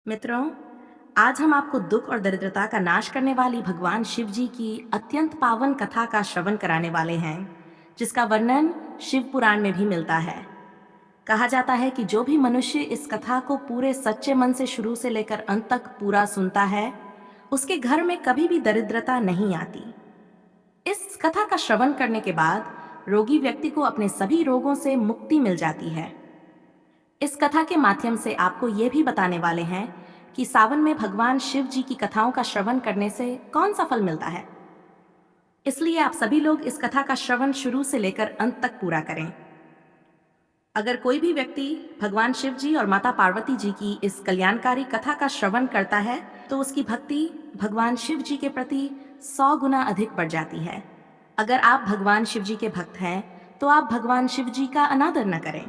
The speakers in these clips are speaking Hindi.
मित्रों, आज हम आपको दुख और दरिद्रता का नाश करने वाली भगवान शिव जी की अत्यंत पावन कथा का श्रवण कराने वाले हैं, जिसका वर्णन शिव पुराण में भी मिलता है। कहा जाता है कि जो भी मनुष्य इस कथा को पूरे सच्चे मन से शुरू से लेकर अंत तक पूरा सुनता है, उसके घर में कभी भी दरिद्रता नहीं आती। इस कथा का श्रवण करने के बाद रोगी व्यक्ति को अपने सभी रोगों से मुक्ति मिल जाती है। इस कथा के माध्यम से आपको ये भी बताने वाले हैं कि सावन में भगवान शिव जी की कथाओं का श्रवण करने से कौन सा फल मिलता है। इसलिए आप सभी लोग इस कथा का श्रवण शुरू से लेकर अंत तक पूरा करें। अगर कोई भी व्यक्ति भगवान शिव जी और माता पार्वती जी की इस कल्याणकारी कथा का श्रवण करता है, तो उसकी भक्ति भगवान शिव जी के प्रति 100 गुना अधिक बढ़ जाती है। अगर आप भगवान शिव जी के भक्त हैं, तो आप भगवान शिव जी का अनादर न करें।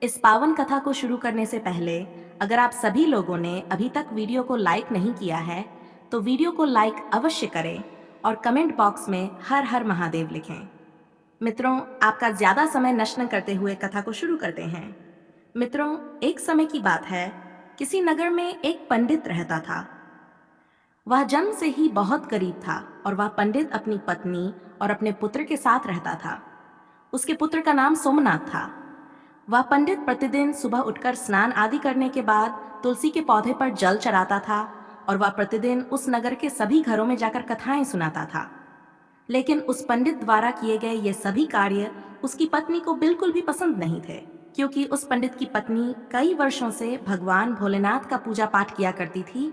इस पावन कथा को शुरू करने से पहले अगर आप सभी लोगों ने अभी तक वीडियो को लाइक नहीं किया है, तो वीडियो को लाइक अवश्य करें और कमेंट बॉक्स में हर हर महादेव लिखें। मित्रों, आपका ज्यादा समय नष्ट न करते हुए कथा को शुरू करते हैं। मित्रों, एक समय की बात है, किसी नगर में एक पंडित रहता था। वह जन्म से ही बहुत गरीब था और वह पंडित अपनी पत्नी और अपने पुत्र के साथ रहता था। उसके पुत्र का नाम सोमनाथ था। वह पंडित प्रतिदिन सुबह उठकर स्नान आदि करने के बाद तुलसी के पौधे पर जल चढ़ाता था और वह प्रतिदिन उस नगर के सभी घरों में जाकर कथाएं सुनाता था। लेकिन उस पंडित द्वारा किए गए ये सभी कार्य उसकी पत्नी को बिल्कुल भी पसंद नहीं थे, क्योंकि उस पंडित की पत्नी कई वर्षों से भगवान भोलेनाथ का पूजा पाठ किया करती थी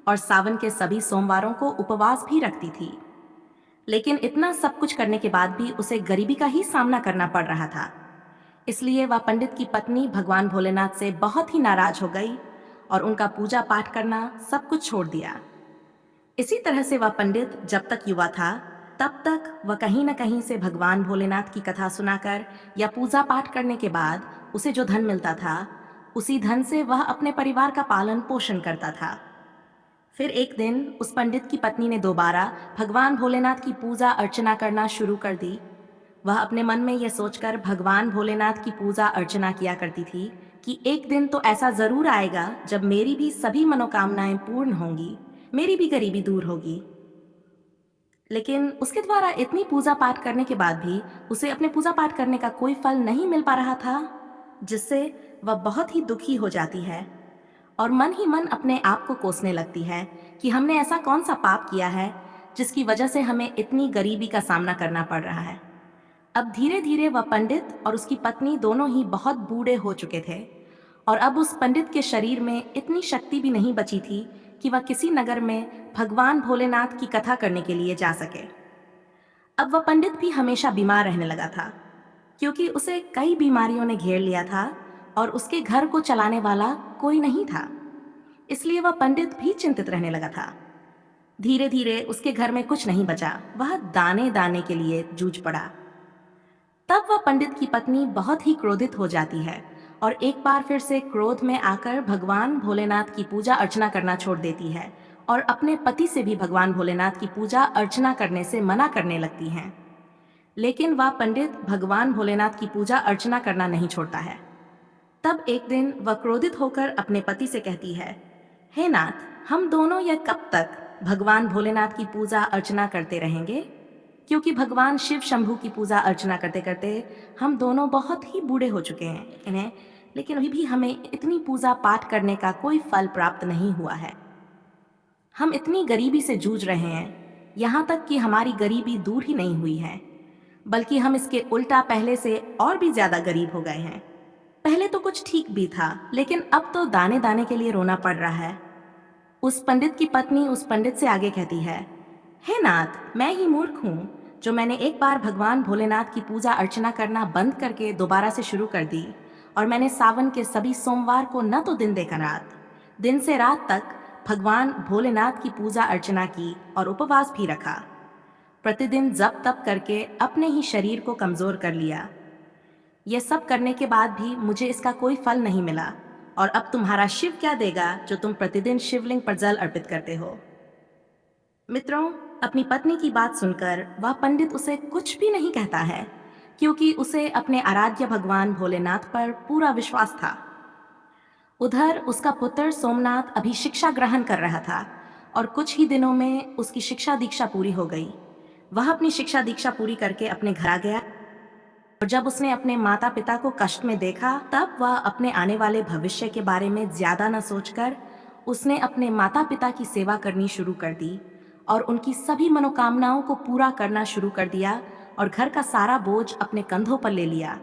और सावन के सभी सोमवारों को उपवास भी रखती थी। लेकिन इतना सब कुछ करने के बाद भी उसे गरीबी का ही सामना करना पड़ रहा था। इसलिए वह पंडित की पत्नी भगवान भोलेनाथ से बहुत ही नाराज हो गई और उनका पूजा पाठ करना सब कुछ छोड़ दिया। इसी तरह से वह पंडित जब तक युवा था, तब तक वह कहीं न कहीं से भगवान भोलेनाथ की कथा सुनाकर या पूजा पाठ करने के बाद उसे जो धन मिलता था, उसी धन से वह अपने परिवार का पालन पोषण करता था। फिर एक दिन उस पंडित की पत्नी ने दोबारा भगवान भोलेनाथ की पूजा अर्चना करना शुरू कर दी। वह अपने मन में यह सोचकर भगवान भोलेनाथ की पूजा अर्चना किया करती थी कि एक दिन तो ऐसा जरूर आएगा जब मेरी भी सभी मनोकामनाएं पूर्ण होंगी, मेरी भी गरीबी दूर होगी। लेकिन उसके द्वारा इतनी पूजा पाठ करने के बाद भी उसे अपने पूजा पाठ करने का कोई फल नहीं मिल पा रहा था, जिससे वह बहुत ही दुखी हो जाती है और मन ही मन अपने आप को कोसने लगती है कि हमने ऐसा कौन सा पाप किया है जिसकी वजह से हमें इतनी गरीबी का सामना करना पड़ रहा है। अब धीरे धीरे वह पंडित और उसकी पत्नी दोनों ही बहुत बूढ़े हो चुके थे और अब उस पंडित के शरीर में इतनी शक्ति भी नहीं बची थी कि वह किसी नगर में भगवान भोलेनाथ की कथा करने के लिए जा सके। अब वह पंडित भी हमेशा बीमार रहने लगा था, क्योंकि उसे कई बीमारियों ने घेर लिया था और उसके घर को चलाने वाला कोई नहीं था। इसलिए वह पंडित भी चिंतित रहने लगा था। धीरे धीरे उसके घर में कुछ नहीं बचा, वह दाने दाने के लिए जूझ पड़ा। तब वह पंडित की पत्नी बहुत ही क्रोधित हो जाती है और एक बार फिर से क्रोध में आकर भगवान भोलेनाथ की पूजा अर्चना करना छोड़ देती है और अपने पति से भी भगवान भोलेनाथ की पूजा अर्चना करने से मना करने लगती हैं। लेकिन वह पंडित भगवान भोलेनाथ की पूजा अर्चना करना नहीं छोड़ता है। तब एक दिन वह क्रोधित होकर अपने पति से कहती है, हे नाथ, हम दोनों यह कब तक भगवान भोलेनाथ की पूजा अर्चना करते रहेंगे? क्योंकि भगवान शिव शंभू की पूजा अर्चना करते करते हम दोनों बहुत ही बूढ़े हो चुके हैं इन्हें, लेकिन अभी भी हमें इतनी पूजा पाठ करने का कोई फल प्राप्त नहीं हुआ है। हम इतनी गरीबी से जूझ रहे हैं, यहाँ तक कि हमारी गरीबी दूर ही नहीं हुई है, बल्कि हम इसके उल्टा पहले से और भी ज्यादा गरीब हो गए हैं। पहले तो कुछ ठीक भी था, लेकिन अब तो दाने दाने के लिए रोना पड़ रहा है। उस पंडित की पत्नी उस पंडित से आगे कहती है, हे नाथ, मैं ही मूर्ख हूँ जो मैंने एक बार भगवान भोलेनाथ की पूजा अर्चना करना बंद करके दोबारा से शुरू कर दी और मैंने सावन के सभी सोमवार को न तो दिन देखा रात, दिन से रात तक भगवान भोलेनाथ की पूजा अर्चना की और उपवास भी रखा। प्रतिदिन जप तप करके अपने ही शरीर को कमजोर कर लिया। यह सब करने के बाद भी मुझे इसका कोई फल नहीं मिला और अब तुम्हारा शिव क्या देगा जो तुम प्रतिदिन शिवलिंग पर जल अर्पित करते हो। मित्रों, अपनी पत्नी की बात सुनकर वह पंडित उसे कुछ भी नहीं कहता है, क्योंकि उसे अपने आराध्य भगवान भोलेनाथ पर पूरा विश्वास था। उधर उसका पुत्र सोमनाथ अभी शिक्षा ग्रहण कर रहा था और कुछ ही दिनों में उसकी शिक्षा दीक्षा पूरी हो गई। वह अपनी शिक्षा दीक्षा पूरी करके अपने घर आ गया और जब उसने अपने माता पिता को कष्ट में देखा तब वह अपने आने वाले भविष्य के बारे में ज्यादा न सोचकर उसने अपने माता पिता की सेवा करनी शुरू कर दी और उनकी सभी मनोकामनाओं को पूरा करना शुरू कर दिया और घर का सारा बोझ अपने कंधों पर ले लिया।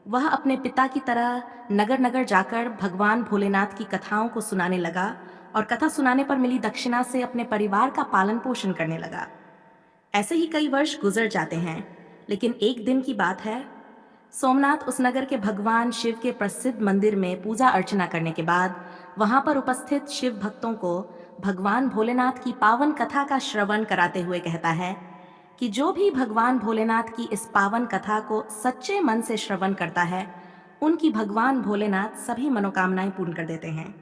वह अपने पिता की तरह नगर नगर जाकर भगवान भोलेनाथ की कथाओं को सुनाने लगा और कथा सुनाने पर मिली दक्षिणा से अपने परिवार का पालन पोषण करने लगा। ऐसे ही कई वर्ष गुजर जाते हैं, लेकिन एक दिन की बात है। सोमनाथ उस नगर के भगवान शिव के प्रसिद्ध मंदिर में पूजा अर्चना करने के बाद वहां पर उपस्थित शिव भक्तों को भगवान भोलेनाथ की पावन कथा का श्रवण कराते हुए कहता है कि जो भी भगवान भोलेनाथ की इस पावन कथा को सच्चे मन से श्रवण करता है, उनकी भगवान भोलेनाथ सभी मनोकामनाएं पूर्ण कर देते हैं।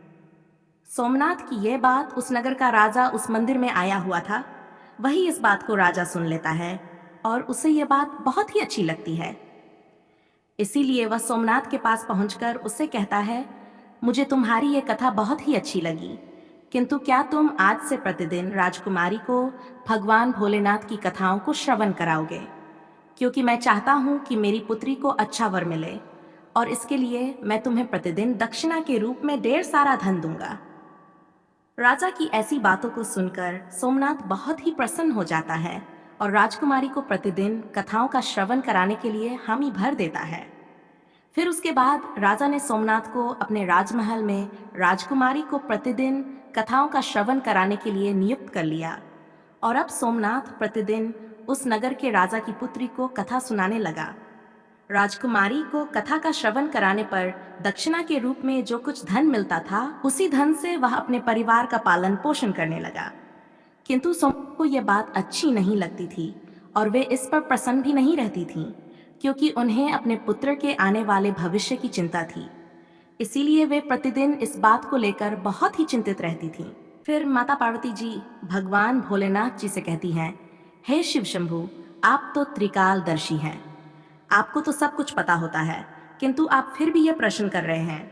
सोमनाथ की यह बात उस नगर का राजा उस मंदिर में आया हुआ था, वही इस बात को राजा सुन लेता है और उसे यह बात बहुत ही अच्छी लगती है। इसीलिए वह सोमनाथ के पास पहुंचकर उससे कहता है, मुझे तुम्हारी ये कथा बहुत ही अच्छी लगी, किंतु क्या तुम आज से प्रतिदिन राजकुमारी को भगवान भोलेनाथ की कथाओं को श्रवण कराओगे? क्योंकि मैं चाहता हूँ कि मेरी पुत्री को अच्छा वर मिले और इसके लिए मैं तुम्हें प्रतिदिन दक्षिणा के रूप में ढेर सारा धन दूंगा। राजा की ऐसी बातों को सुनकर सोमनाथ बहुत ही प्रसन्न हो जाता है और राजकुमारी को प्रतिदिन कथाओं का श्रवण कराने के लिए हामी भर देता है। फिर उसके बाद राजा ने सोमनाथ को अपने राजमहल में राजकुमारी को प्रतिदिन कथाओं का श्रवण कराने के लिए नियुक्त कर लिया और अब सोमनाथ प्रतिदिन उस नगर के राजा की पुत्री को कथा सुनाने लगा। राजकुमारी को कथा का श्रवण कराने पर दक्षिणा के रूप में जो कुछ धन मिलता था, उसी धन से वह अपने परिवार का पालन पोषण करने लगा। किंतु सोम को यह बात अच्छी नहीं लगती थी और वे इस पर प्रसन्न भी नहीं रहती थीं, क्योंकि उन्हें अपने पुत्र के आने वाले भविष्य की चिंता थी। इसीलिए वे प्रतिदिन इस बात को लेकर बहुत ही चिंतित रहती थीं। फिर माता पार्वती जी भगवान भोलेनाथ जी से कहती हैं, हे शिव शंभु, आप तो त्रिकालदर्शी हैं, आपको तो सब कुछ पता होता है, किंतु आप फिर भी यह प्रश्न कर रहे हैं।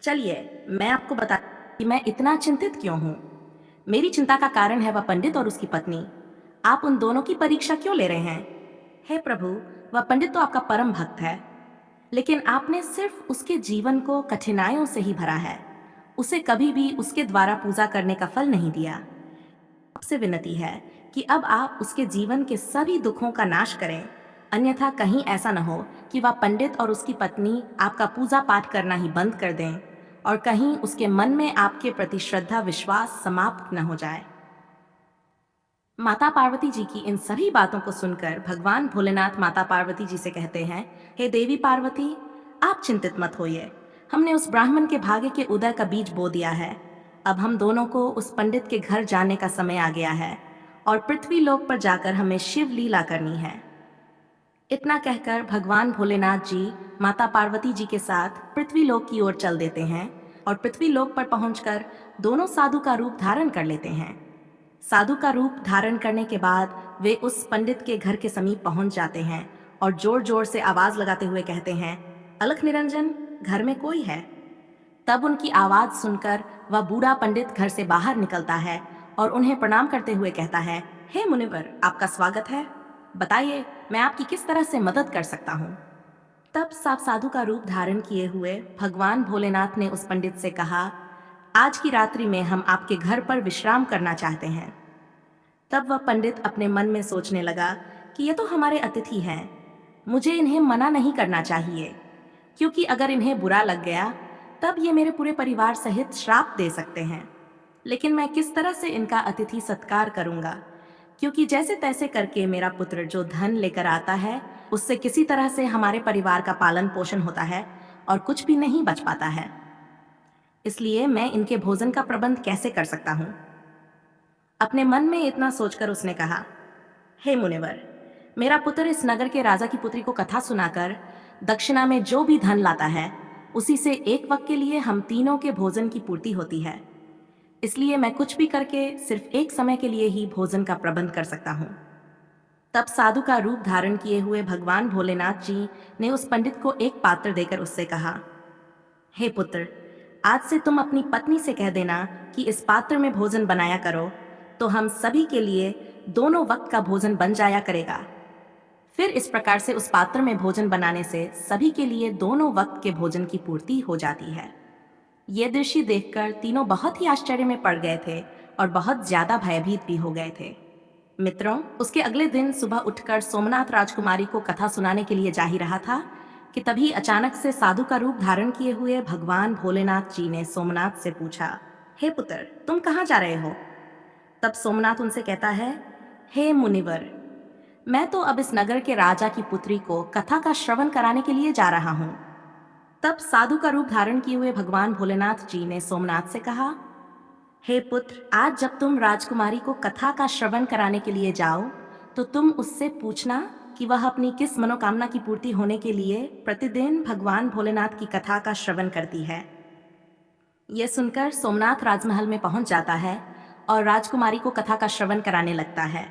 चलिए मैं आपको बता कि मैं इतना चिंतित क्यों हूँ। मेरी चिंता का कारण है वह पंडित और उसकी पत्नी। आप उन दोनों की परीक्षा क्यों ले रहे हैं? हे प्रभु, वह पंडित तो आपका परम भक्त है, लेकिन आपने सिर्फ उसके जीवन को कठिनाइयों से ही भरा है, उसे कभी भी उसके द्वारा पूजा करने का फल नहीं दिया। आपसे विनती है कि अब आप उसके जीवन के सभी दुखों का नाश करें, अन्यथा कहीं ऐसा न हो कि वह पंडित और उसकी पत्नी आपका पूजा पाठ करना ही बंद कर दें और कहीं उसके मन में आपके प्रति श्रद्धा विश्वास समाप्त न हो जाए। माता पार्वती जी की इन सभी बातों को सुनकर भगवान भोलेनाथ माता पार्वती जी से कहते हैं, हे देवी पार्वती, आप चिंतित मत होइए, हमने उस ब्राह्मण के भाग्य के उदय का बीज बो दिया है। अब हम दोनों को उस पंडित के घर जाने का समय आ गया है और पृथ्वी लोक पर जाकर हमें शिव लीला करनी है। इतना कहकर भगवान भोलेनाथ जी माता पार्वती जी के साथ पृथ्वी लोक की ओर चल देते हैं और पृथ्वी लोक पर पहुंचकर दोनों साधु का रूप धारण कर लेते हैं। साधु का रूप धारण करने के बाद वे उस पंडित के घर के समीप पहुंच जाते हैं और जोर जोर से आवाज लगाते हुए कहते हैं, अलख निरंजन, घर में कोई है? तब उनकी आवाज सुनकर वह बूढ़ा पंडित घर से बाहर निकलता है और उन्हें प्रणाम करते हुए कहता है, हे मुनिवर, आपका स्वागत है, बताइए मैं आपकी किस तरह से मदद कर सकता हूँ। तब साधु का रूप धारण किए हुए भगवान भोलेनाथ ने उस पंडित से कहा, आज की रात्रि में हम आपके घर पर विश्राम करना चाहते हैं। तब वह पंडित अपने मन में सोचने लगा कि ये तो हमारे अतिथि हैं, मुझे इन्हें मना नहीं करना चाहिए, क्योंकि अगर इन्हें बुरा लग गया तब ये मेरे पूरे परिवार सहित श्राप दे सकते हैं। लेकिन मैं किस तरह से इनका अतिथि सत्कार करूंगा, क्योंकि जैसे तैसे करके मेरा पुत्र जो धन लेकर आता है उससे किसी तरह से हमारे परिवार का पालन पोषण होता है और कुछ भी नहीं बच पाता है। इसलिए मैं इनके भोजन का प्रबंध कैसे कर सकता हूँ। अपने मन में इतना सोचकर उसने कहा, हे मुनिवर, मेरा पुत्र इस नगर के राजा की पुत्री को कथा सुनाकर दक्षिणा में जो भी धन लाता है उसी से एक वक्त के लिए हम तीनों के भोजन की पूर्ति होती है। इसलिए मैं कुछ भी करके सिर्फ एक समय के लिए ही भोजन का प्रबंध कर सकता हूँ। तब साधु का रूप धारण किए हुए भगवान भोलेनाथ जी ने उस पंडित को एक पात्र देकर उससे कहा, हे पुत्र, आज से तुम अपनी पत्नी से कह देना कि इस पात्र में भोजन बनाया करो, तो हम सभी के लिए दोनों वक्त का भोजन बन जाया करेगा। फिर इस प्रकार से उस पात्र में भोजन बनाने से सभी के लिए दोनों वक्त के भोजन की पूर्ति हो जाती है। ये दृश्य देखकर तीनों बहुत ही आश्चर्य में पड़ गए थे और बहुत ज्यादा भयभीत भी हो गए थे। मित्रों, उसके अगले दिन सुबह उठकर सोमनाथ राजकुमारी को कथा सुनाने के लिए जा ही रहा था कि तभी अचानक से साधु का रूप धारण किए हुए भगवान भोलेनाथ जी ने सोमनाथ से पूछा, हे पुत्र, तुम कहाँ जा रहे हो? तब सोमनाथ उनसे कहता है, हे मुनिवर, मैं तो अब इस नगर के राजा की पुत्री को कथा का श्रवण कराने के लिए जा रहा हूँ। तब साधु का रूप धारण किए हुए भगवान भोलेनाथ जी ने सोमनाथ से कहा, हे पुत्र, आज जब तुम राजकुमारी को कथा का श्रवण कराने के लिए जाओ तो तुम उससे पूछना कि वह अपनी किस मनोकामना की पूर्ति होने के लिए प्रतिदिन भगवान भोलेनाथ की कथा का श्रवण करती है। यह सुनकर सोमनाथ राजमहल में पहुंच जाता है और राजकुमारी को कथा का श्रवण कराने लगता है।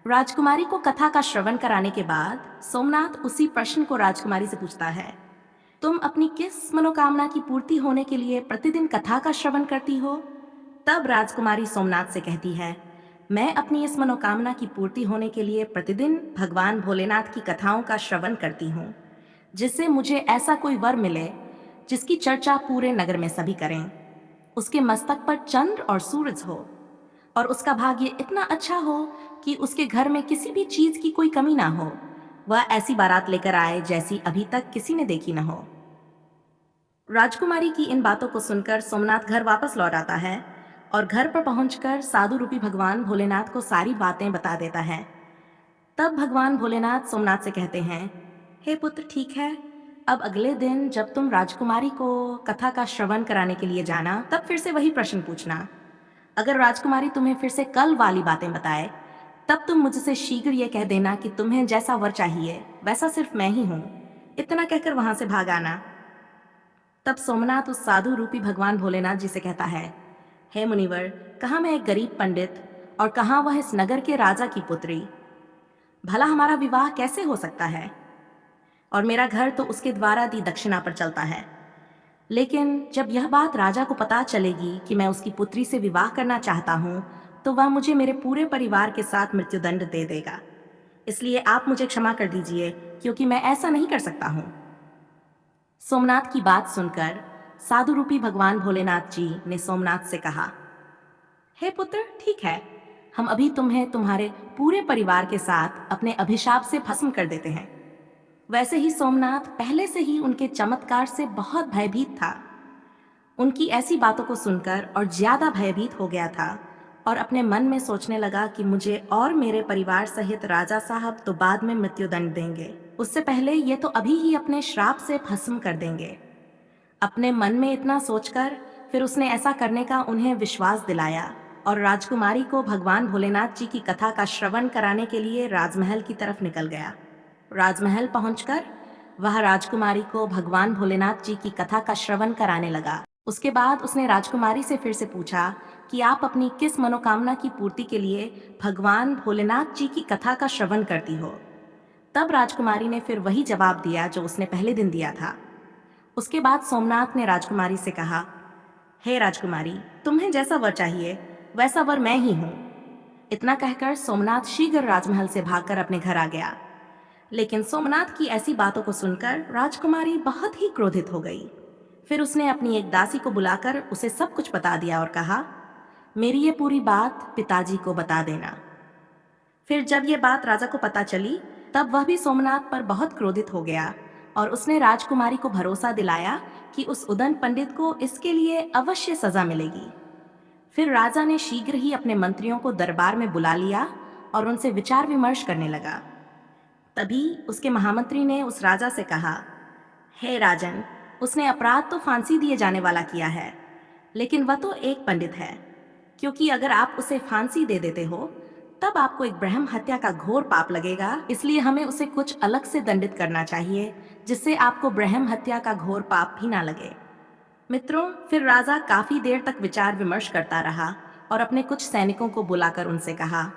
राजकुमारी को कथा का श्रवण कराने के बाद सोमनाथ उसी प्रश्न को राजकुमारी से पूछता है, तुम अपनी किस मनोकामना की पूर्ति होने के लिए प्रतिदिन कथा का श्रवण करती हो? तब राजकुमारी सोमनाथ से कहती है, मैं अपनी इस मनोकामना की पूर्ति होने के लिए प्रतिदिन भगवान भोलेनाथ की कथाओं का श्रवण करती हूँ, जिससे मुझे ऐसा कोई वर मिले जिसकी चर्चा पूरे नगर में सभी करें। उसके मस्तक पर चंद्र और सूरज हो और उसका भाग्य इतना अच्छा हो कि उसके घर में किसी भी चीज की कोई कमी ना हो। वह ऐसी बारात लेकर आए जैसी अभी तक किसी ने देखी न हो। राजकुमारी की इन बातों को सुनकर सोमनाथ घर वापस लौट आता है और घर पर पहुंचकर साधु रूपी भगवान भोलेनाथ को सारी बातें बता देता है। तब भगवान भोलेनाथ सोमनाथ से कहते हैं, हे पुत्र, ठीक है, अब अगले दिन जब तुम राजकुमारी को कथा का श्रवण कराने के लिए जाना तब फिर से वही प्रश्न पूछना। अगर राजकुमारी तुम्हें फिर से कल वाली बातें बताए तब तुम मुझसे शीघ्र ये कह देना कि तुम्हें जैसा वर चाहिए वैसा सिर्फ मैं ही हूँ। इतना कहकर वहां से भाग आना। तब सोमनाथ उस साधु रूपी भगवान भोलेनाथ जी से कहता है, हे मुनिवर, कहाँ मैं एक गरीब पंडित और कहाँ वह इस नगर के राजा की पुत्री। भला हमारा विवाह कैसे हो सकता है? और मेरा घर तो उसके द्वारा दी दक्षिणा पर चलता है। लेकिन जब यह बात राजा को पता चलेगी कि मैं उसकी पुत्री से विवाह करना चाहता हूँ तो वह मुझे मेरे पूरे परिवार के साथ मृत्युदंड दे देगा। इसलिए आप मुझे क्षमा कर दीजिए, क्योंकि मैं ऐसा नहीं कर सकता हूँ। सोमनाथ की बात सुनकर साधु रूपी भगवान भोलेनाथ जी ने सोमनाथ से कहा, हे पुत्र, ठीक है, हम अभी तुम्हें तुम्हारे पूरे परिवार के साथ अपने अभिशाप से भस्म कर देते हैं। वैसे ही सोमनाथ पहले से ही उनके चमत्कार से बहुत भयभीत था। उनकी ऐसी बातों को सुनकर और ज्यादा भयभीत हो गया था और अपने मन में सोचने लगा कि मुझे और मेरे परिवार सहित राजा साहब तो बाद में मृत्युदंड देंगे, उससे पहले ये तो अभी ही अपने श्राप से भस्म कर देंगे। अपने मन में इतना सोचकर फिर उसने ऐसा करने का उन्हें विश्वास दिलाया और राजकुमारी को भगवान भोलेनाथ जी की कथा का श्रवण कराने के लिए राजमहल की तरफ निकल गया। राजमहल पहुंचकर वह राजकुमारी को भगवान भोलेनाथ जी की कथा का श्रवण कराने लगा। उसके बाद उसने राजकुमारी से फिर से पूछा कि आप अपनी किस मनोकामना की पूर्ति के लिए भगवान भोलेनाथ जी की कथा का श्रवण करती हो। तब राजकुमारी ने फिर वही जवाब दिया जो उसने पहले दिन दिया था। उसके बाद सोमनाथ ने राजकुमारी से कहा, हे राजकुमारी, तुम्हें जैसा वर चाहिए वैसा वर मैं ही हूँ। इतना कहकर सोमनाथ शीघ्र राजमहल से भागकर अपने घर आ गया। लेकिन सोमनाथ की ऐसी बातों को सुनकर राजकुमारी बहुत ही क्रोधित हो गई। फिर उसने अपनी एक दासी को बुलाकर उसे सब कुछ बता दिया और कहा, मेरी ये पूरी बात पिताजी को बता देना। फिर जब ये बात राजा को पता चली तब वह भी सोमनाथ पर बहुत क्रोधित हो गया और उसने राजकुमारी को भरोसा दिलाया कि उस उदन पंडित को इसके लिए अवश्य सजा मिलेगी। फिर राजा ने शीघ्र ही अपने मंत्रियों को दरबार में बुला लिया और उनसे विचार विमर्श करने लगा। तभी उसके महामंत्री ने उस राजा से कहा, हे राजन, उसने अपराध तो फांसी दिए जाने वाला किया है, लेकिन वह तो एक पंडित है, क्योंकि अगर आप उसे फांसी दे देते हो तब आपको एक ब्रह्म हत्या का घोर पाप लगेगा। इसलिए हमें उसे कुछ अलग से दंडित करना चाहिए जिससे आपको ब्रह्म हत्या का घोर पाप भी ना लगे। मित्रों, फिर राजा काफी देर तक विचार विमर्श करता रहा और अपने कुछ सैनिकों को बुलाकर उनसे कहा,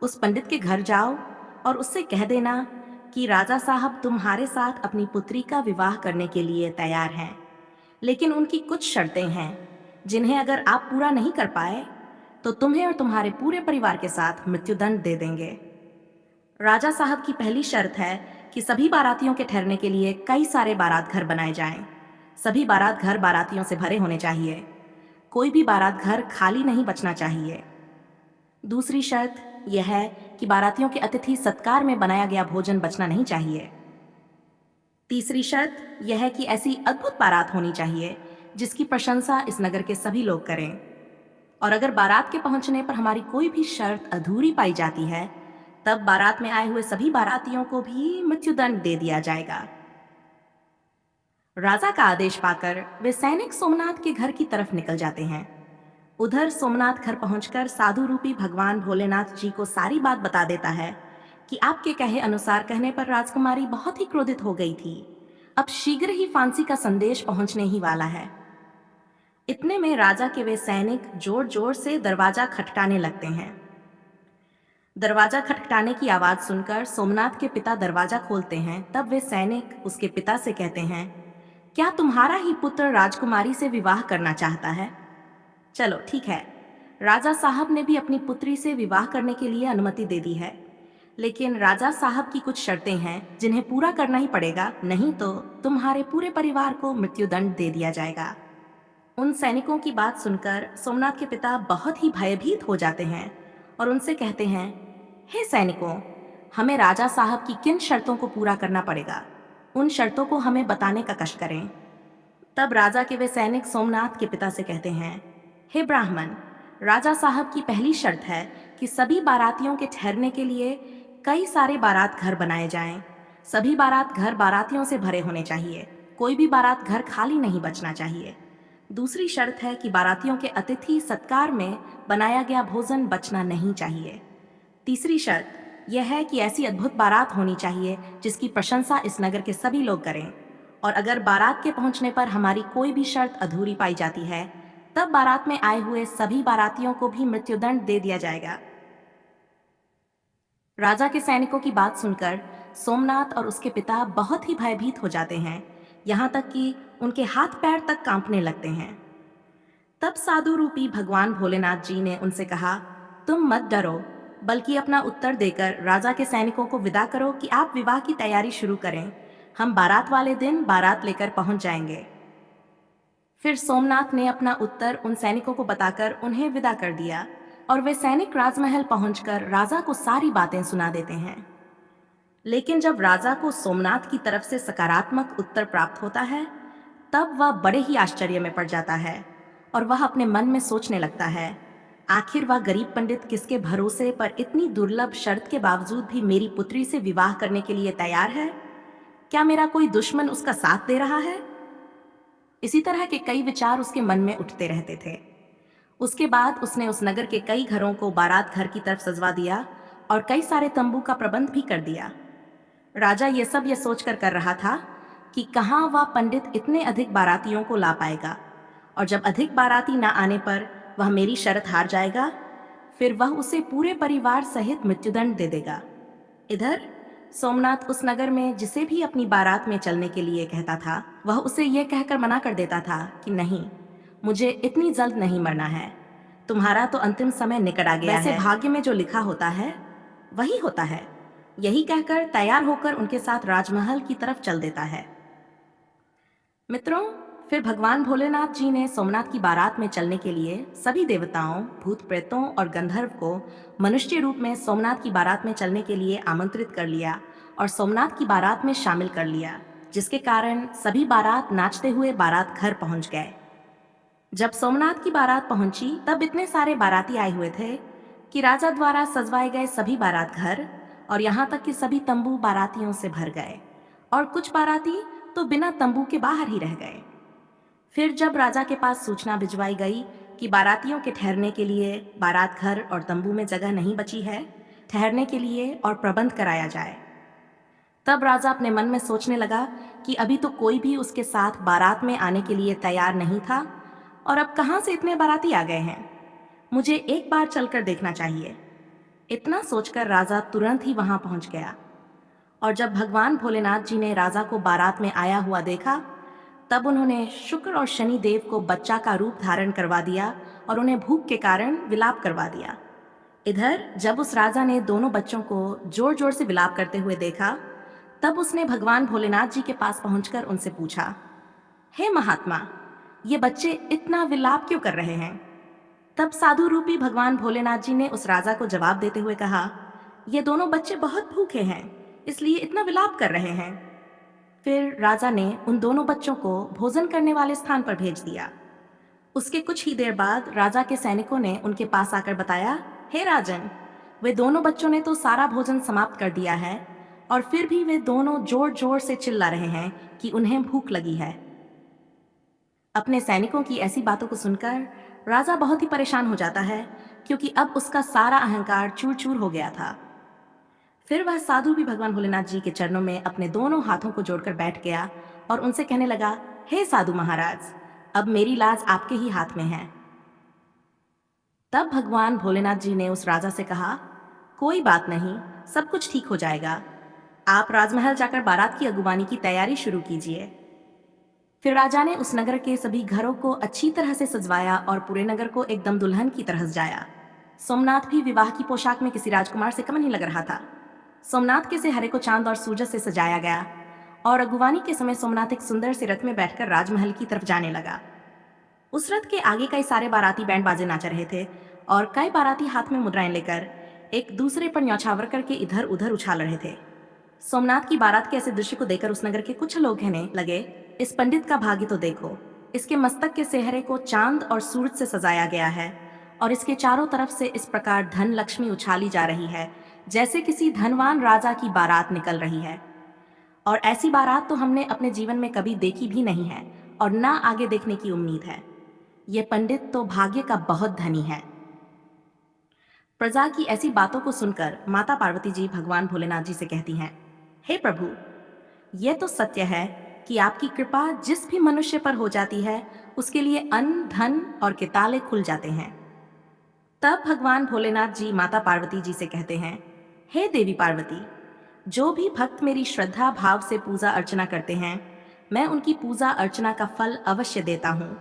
उस पंडित के घर जाओ और उससे कह देना कि राजा साहब तुम्हारे साथ अपनी पुत्री का विवाह करने के लिए तैयार हैं, लेकिन उनकी कुछ शर्तें हैं जिन्हें अगर आप पूरा नहीं कर पाए तो तुम्हें और तुम्हारे पूरे परिवार के साथ मृत्युदंड दे देंगे। राजा साहब की पहली शर्त है कि सभी बारातियों के ठहरने के लिए कई सारे बारात घर बनाए जाएं। सभी बारात घर बारातियों से भरे होने चाहिए। कोई भी बारात घर खाली नहीं बचना चाहिए। दूसरी शर्त यह है कि बारातियों के अतिथि सत्कार में बनाया गया भोजन बचना नहीं चाहिए। तीसरी शर्त यह है कि ऐसी अद्भुत बारात होनी चाहिए जिसकी प्रशंसा इस नगर के सभी लोग करें। और अगर बारात के पहुंचने पर हमारी कोई भी शर्त अधूरी पाई जाती है तब बारात में आए हुए सभी बारातियों को भी मृत्युदंड दे दिया जाएगा। राजा का आदेश पाकर वे सैनिक सोमनाथ के घर की तरफ निकल जाते हैं। उधर सोमनाथ घर पहुंचकर साधु रूपी भगवान भोलेनाथ जी को सारी बात बता देता है कि आपके कहे अनुसार कहने पर राजकुमारी बहुत ही क्रोधित हो गई थी। अब शीघ्र ही फांसी का संदेश पहुंचने ही वाला है। इतने में राजा के वे सैनिक जोर जोर से दरवाजा खटखटाने लगते हैं। दरवाजा खटखटाने की आवाज सुनकर सोमनाथ के पिता दरवाजा खोलते हैं। तब वे सैनिक उसके पिता से कहते हैं, क्या तुम्हारा ही पुत्र राजकुमारी से विवाह करना चाहता है? चलो ठीक है, राजा साहब ने भी अपनी पुत्री से विवाह करने के लिए अनुमति दे दी है, लेकिन राजा साहब की कुछ शर्तें हैं जिन्हें पूरा करना ही पड़ेगा, नहीं तो तुम्हारे पूरे परिवार को मृत्युदंड दे दिया जाएगा। उन सैनिकों की बात सुनकर सोमनाथ के पिता बहुत ही भयभीत हो जाते हैं और उनसे कहते हैं, हे सैनिकों, हमें राजा साहब की किन शर्तों को पूरा करना पड़ेगा, उन शर्तों को हमें बताने का कष्ट करें। तब राजा के वे सैनिक सोमनाथ के पिता से कहते हैं, हे ब्राह्मण, राजा साहब की पहली शर्त है कि सभी बारातियों के ठहरने के लिए कई सारे बारात घर बनाए जाएं। सभी बारात घर बारातियों से भरे होने चाहिए। कोई भी बारात घर खाली नहीं बचना चाहिए। दूसरी शर्त है कि बारातियों के अतिथि सत्कार में बनाया गया भोजन बचना नहीं चाहिए। तीसरी शर्त यह है कि ऐसी अद्भुत बारात होनी चाहिए जिसकी प्रशंसा इस नगर के सभी लोग करें। और अगर बारात के पहुंचने पर हमारी कोई भी शर्त अधूरी पाई जाती है तब बारात में आए हुए सभी बारातियों को भी मृत्युदंड दे दिया जाएगा। राजा के सैनिकों की बात सुनकर सोमनाथ और उसके पिता बहुत ही भयभीत हो जाते हैं, यहाँ तक कि उनके हाथ पैर तक कांपने लगते हैं। तब साधु रूपी भगवान भोलेनाथ जी ने उनसे कहा, तुम मत डरो, बल्कि अपना उत्तर देकर राजा के सैनिकों को विदा करो कि आप विवाह की तैयारी शुरू करें। हम बारात वाले दिन बारात लेकर पहुंच जाएंगे। फिर सोमनाथ ने अपना उत्तर उन सैनिकों को बताकर उन्हें विदा कर दिया और वे सैनिक राजमहल पहुंचकर राजा को सारी बातें सुना देते हैं। लेकिन जब राजा को सोमनाथ की तरफ से सकारात्मक उत्तर प्राप्त होता है तब वह बड़े ही आश्चर्य में पड़ जाता है और वह अपने मन में सोचने लगता है, आखिर वह गरीब पंडित किसके भरोसे पर इतनी दुर्लभ शर्त के बावजूद भी मेरी पुत्री से विवाह करने के लिए तैयार है? क्या मेरा कोई दुश्मन उसका साथ दे रहा है? इसी तरह के कई विचार उसके मन में उठते रहते थे। उसके बाद उसने उस नगर के कई घरों को बारात घर की तरफ सजवा दिया और कई सारे तंबू का प्रबंध भी कर दिया। राजा ये सब ये सोचकर कर रहा था कि कहाँ वह पंडित इतने अधिक बारातियों को ला पाएगा, और जब अधिक बाराती ना आने पर वह मेरी शर्त हार जाएगा, फिर वह उसे पूरे परिवार सहित मृत्युदंड दे देगा। इधर सोमनाथ उस नगर में जिसे भी अपनी बारात में चलने के लिए कहता था वह उसे यह कहकर मना कर देता था कि नहीं, मुझे इतनी जल्द नहीं मरना है, तुम्हारा तो अंतिम समय निकट आ गया है। वैसे भाग्य में जो लिखा होता है वही होता है। यही कहकर तैयार होकर उनके साथ राजमहल की तरफ चल देता है। मित्रों, फिर भगवान भोलेनाथ जी ने सोमनाथ की बारात में चलने के लिए सभी देवताओं, भूत प्रेतों और गंधर्व को मनुष्य रूप में सोमनाथ की बारात में चलने के लिए आमंत्रित कर लिया और सोमनाथ की बारात में शामिल कर लिया, जिसके कारण सभी बारात नाचते हुए बारात घर पहुंच गए। जब सोमनाथ की बारात पहुंची तब इतने सारे बाराती आए हुए थे कि राजा द्वारा सजवाए गए सभी बारात घर और यहाँ तक कि सभी तंबू बारातियों से भर गए और कुछ बाराती तो बिना तंबू के बाहर ही रह गए। फिर जब राजा के पास सूचना भिजवाई गई कि बारातियों के ठहरने के लिए बारात घर और तंबू में जगह नहीं बची है, ठहरने के लिए और प्रबंध कराया जाए, तब राजा अपने मन में सोचने लगा कि अभी तो कोई भी उसके साथ बारात में आने के लिए तैयार नहीं था और अब कहाँ से इतने बाराती आ गए हैं। मुझे एक बार चलकर देखना चाहिए। इतना सोचकर राजा तुरंत ही वहां पहुंच गया और जब भगवान भोलेनाथ जी ने राजा को बारात में आया हुआ देखा तब उन्होंने शुक्र और शनि देव को बच्चा का रूप धारण करवा दिया और उन्हें भूख के कारण विलाप करवा दिया। इधर जब उस राजा ने दोनों बच्चों को जोर जोर से विलाप करते हुए देखा, तब उसने भगवान भोलेनाथ जी के पास पहुंचकर उनसे पूछा, हे महात्मा, ये बच्चे इतना विलाप क्यों कर रहे हैं? तब साधु रूपी भगवान भोलेनाथ जी ने उस राजा को जवाब देते हुए कहा, ये दोनों बच्चे बहुत भूखे हैं, इसलिए इतना विलाप कर रहे हैं। फिर राजा ने उन दोनों बच्चों को भोजन करने वाले स्थान पर भेज दिया। उसके कुछ ही देर बाद राजा के सैनिकों ने उनके पास आकर बताया, हे राजन, वे दोनों बच्चों ने तो सारा भोजन समाप्त कर दिया है और फिर भी वे दोनों जोर जोर से चिल्ला रहे हैं कि उन्हें भूख लगी है। अपने सैनिकों की ऐसी बातों को सुनकर राजा बहुत ही परेशान हो जाता है, क्योंकि अब उसका सारा अहंकार चूर चूर हो गया था। फिर वह साधु भी भगवान भोलेनाथ जी के चरणों में अपने दोनों हाथों को जोड़कर बैठ गया और उनसे कहने लगा, हे साधु महाराज, अब मेरी लाज आपके ही हाथ में है। तब भगवान भोलेनाथ जी ने उस राजा से कहा, कोई बात नहीं, सब कुछ ठीक हो जाएगा। आप राजमहल जाकर बारात की अगुवानी की तैयारी शुरू कीजिए। फिर राजा ने उस नगर के सभी घरों को अच्छी तरह से सजवाया और पूरे नगर को एकदम दुल्हन की तरह सजाया। सोमनाथ भी विवाह की पोशाक में किसी राजकुमार से कम नहीं लग रहा था। सोमनाथ के सेहरे को चांद और सूरज से सजाया गया और अगुवानी के समय सोमनाथ एक सुंदर से रथ में बैठकर राजमहल की तरफ जाने लगा। उस रथ के आगे कई सारे बाराती बैंड बाजे नाच रहे थे और कई बाराती हाथ में मुद्राएं लेकर एक दूसरे पर न्यौछावर करके इधर उधर उछाल रहे थे। सोमनाथ की बारात के ऐसे दृश्य को देखकर उस नगर के कुछ लोग कहने लगे, इस पंडित का भाग्य तो देखो, इसके मस्तक के सेहरे को चांद और सूरज से सजाया गया है और इसके चारों तरफ से इस प्रकार धन लक्ष्मी उछाली जा रही है जैसे किसी धनवान राजा की बारात निकल रही है। और ऐसी बारात तो हमने अपने जीवन में कभी देखी भी नहीं है और ना आगे देखने की उम्मीद है। ये पंडित तो भाग्य का बहुत धनी है। प्रजा की ऐसी बातों को सुनकर माता पार्वती जी भगवान भोलेनाथ जी से कहती हैं, हे प्रभु, यह तो सत्य है कि आपकी कृपा जिस भी मनुष्य पर हो जाती है उसके लिए अन्न, धन और के ताले खुल जाते हैं। तब भगवान भोलेनाथ जी माता पार्वती जी से कहते हैं, हे देवी पार्वती, जो भी भक्त मेरी श्रद्धा भाव से पूजा अर्चना करते हैं, मैं उनकी पूजा अर्चना का फल अवश्य देता हूँ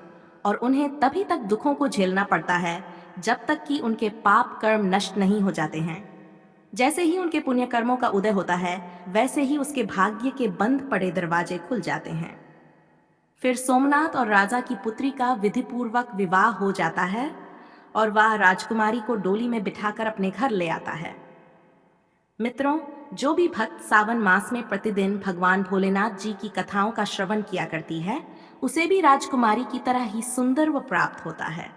और उन्हें तभी तक दुखों को झेलना पड़ता है जब तक कि उनके पाप कर्म नष्ट नहीं हो जाते हैं। जैसे ही उनके पुण्य कर्मों का उदय होता है, वैसे ही उसके भाग्य के बंद पड़े दरवाजे खुल जाते हैं। फिर सोमनाथ और राजा की पुत्री का विधिपूर्वक विवाह हो जाता है और वह राजकुमारी को डोली में बिठाकर अपने घर ले आता है। मित्रों, जो भी भक्त सावन मास में प्रतिदिन भगवान भोलेनाथ जी की कथाओं का श्रवण किया करती है, उसे भी राजकुमारी की तरह ही सुंदर व प्राप्त होता है।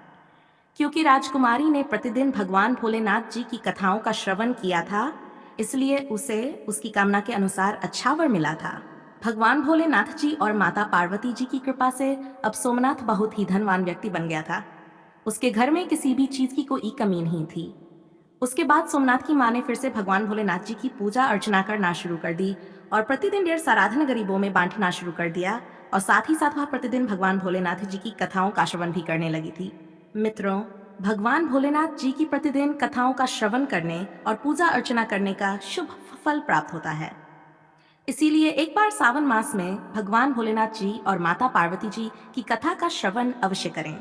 क्योंकि राजकुमारी ने प्रतिदिन भगवान भोलेनाथ जी की कथाओं का श्रवण किया था, इसलिए उसे उसकी कामना के अनुसार अच्छा वर मिला था। भगवान भोलेनाथ जी और माता पार्वती जी की कृपा से अब सोमनाथ बहुत ही धनवान व्यक्ति बन गया था। उसके घर में किसी भी चीज की कोई कमी नहीं थी। उसके बाद सोमनाथ की माँ ने फिर से भगवान भोलेनाथ जी की पूजा अर्चना करना शुरू कर दी और प्रतिदिन 1.5 साराधन गरीबों में बांटना शुरू कर दिया और साथ ही साथ वह प्रतिदिन भगवान भोलेनाथ जी की कथाओं का श्रवण भी करने लगी थी। मित्रों, भगवान भोलेनाथ जी की प्रतिदिन कथाओं का श्रवण करने और पूजा अर्चना करने का शुभ फल प्राप्त होता है। इसीलिए एक बार सावन मास में भगवान भोलेनाथ जी और माता पार्वती जी की कथा का श्रवण अवश्य करें।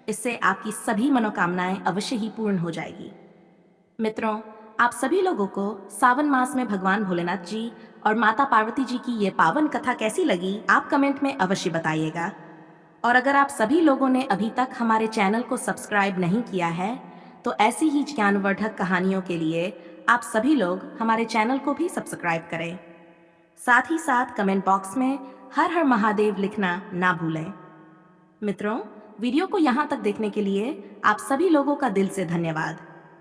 इससे आपकी सभी मनोकामनाएं अवश्य ही पूर्ण हो जाएगी। मित्रों, आप सभी लोगों को सावन मास में भगवान भोलेनाथ जी और माता पार्वती जी की ये पावन कथा कैसी लगी, आप कमेंट में अवश्य बताइएगा। और अगर आप सभी लोगों ने अभी तक हमारे चैनल को सब्सक्राइब नहीं किया है, तो ऐसी ही ज्ञानवर्धक कहानियों के लिए आप सभी लोग हमारे चैनल को भी सब्सक्राइब करें। साथ ही साथ कमेंट बॉक्स में हर हर महादेव लिखना ना भूलें। मित्रों, वीडियो को यहाँ तक देखने के लिए आप सभी लोगों का दिल से धन्यवाद।